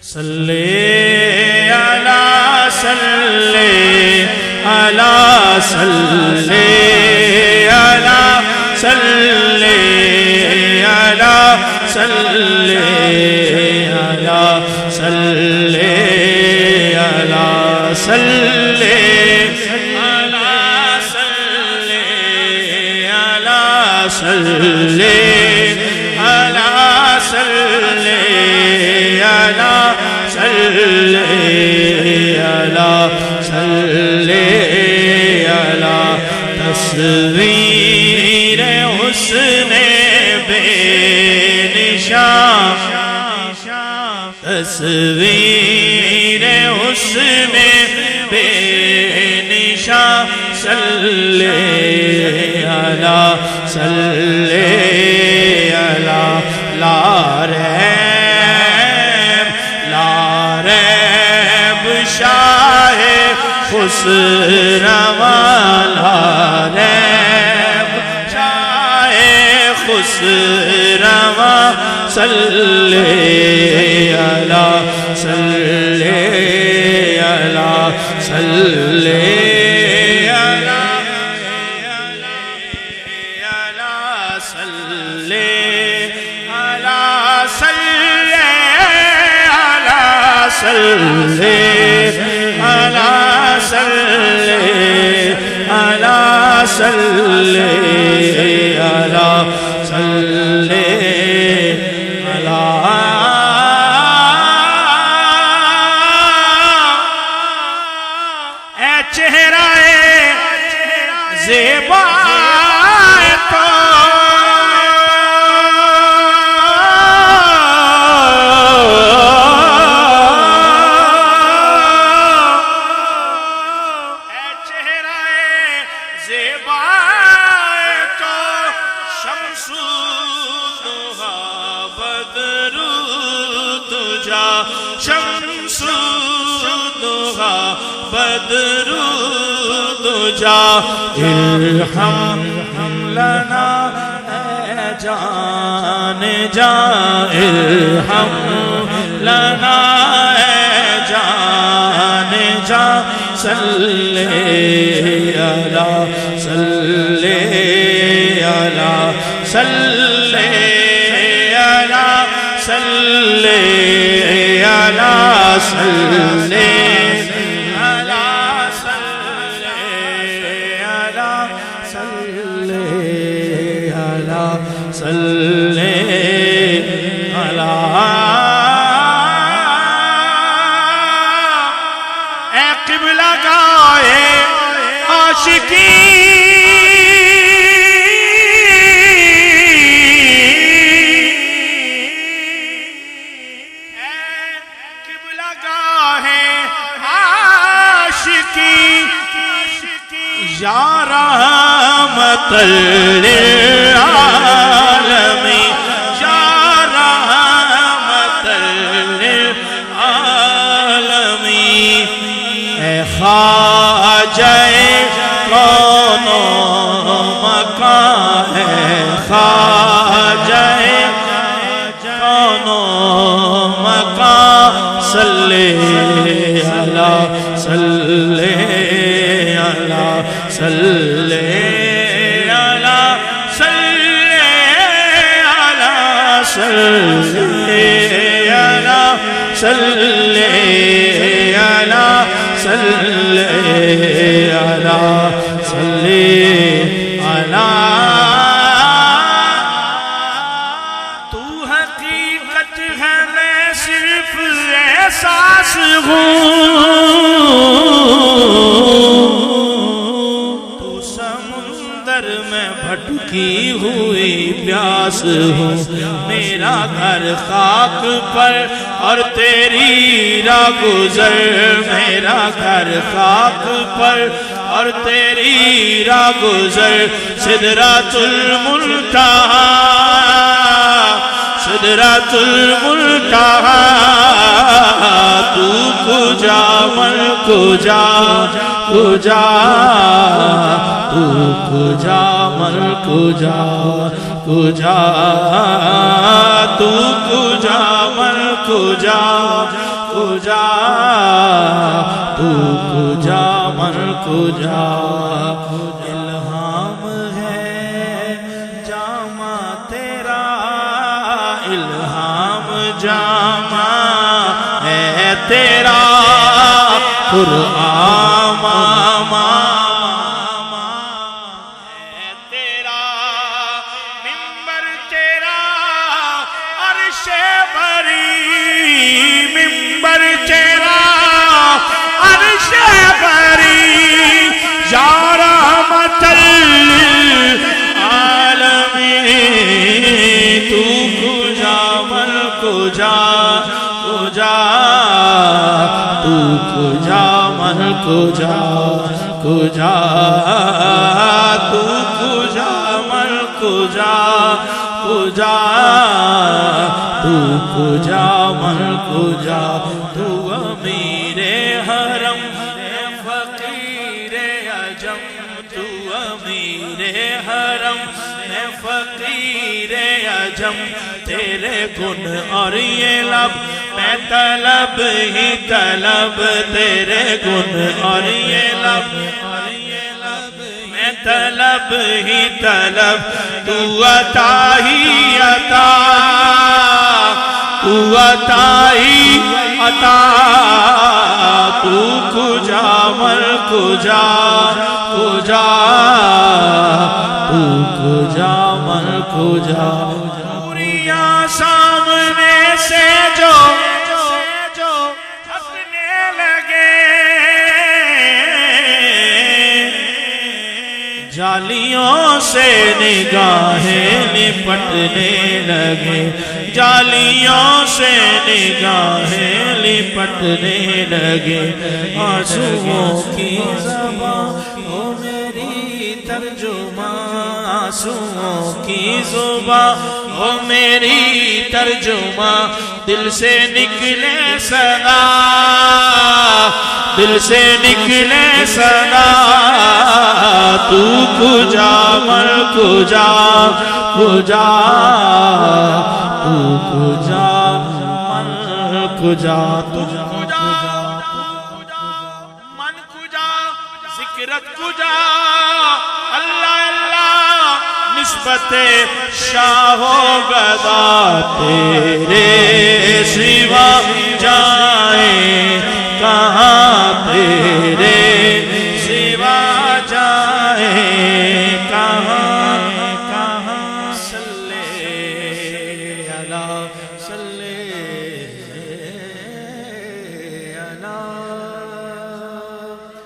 صلی علی صلی علی صلی علی صلی علی صلی علی صلی علی صلی صلی علی صلی علی صلی علی صلی علی تصویر حسن بے نشان تصویر حسن بے نشان صلی علی صلی علی لا ریب شاہ خسرواں لا ریب شاہ خسرواں صلی علی صلی علی صلی صلی علی صلی علی صلی علی صلی علی اے چہرہ زیبا شمس الضحیٰ بدر الدجا ارحم لنا اے جان جان ارحم لنا اے جان جان صلی علی صلی علی صلی علی صلی علی صلی علی صلی علی صلی علی اے قبلہ گاہ عاشقی یا رحمت للعالمین یا رحمت للعالمین اے خواجہ کون و مکان اے خواجہ کون و مکان صلی علی صلی علی صلی علی صلی علی صلی علی صلی علی صلی علی صلی علی تو حقیقت ہے میں صرف احساس ہوں بھٹکی ہوئی پیاس ہوں میرا گھر خاک پر اور تیری راہ گزر میرا گھر خاک پر اور تیری راہ گزر سدرۃ المنتہا سدرۃ المنتہا تو کجا من کجا کجا تو کجا من کجا کجا تو کجا من کجا کجا تو کجا من کجا الہام ہے جامع تیرا الہام جامع ہے تیرا قرآن ماما ہے تیرا ممبر تیرا عرش بری ممبر تیرا عرش بری یا رحمت للعالمین تو کجا من کجا کجا تو کجا من کجا کجا تو کجا من کجا کجا تو کجا من کجا تو امیر حرم فقیر عجم تو امیر حرم فقیر عجم تیرے گن اور یہ لب میں طلب ہی طلب تیرے گن اور یہ لب میں طلب ہی طلب تو عطا ہی عطا تو عطا ہی عطا تو کجا من کجا کجا تو کجا من کجا نوریاں سامنے سے جو تھکنے لگے جالیوں سے نگاہیں لپٹنے لگے جالیوں سے نگاہیں لپٹنے لگے آنسوؤں کی زبان او میری ترجمہ آنسوؤں کی زبان او میری ترجمہ دل سے نکلے صدا دل سے نکلے صدا تو کجا من کجا کجا تو کجا من کجا تو کجا من کجا ذکرت کجا اللہ اللہ نسبت شاہ و گدا تیرے سوا جائیں کہاں تیرے سوا جائیں کہاں کہاں صلی علی صلی علی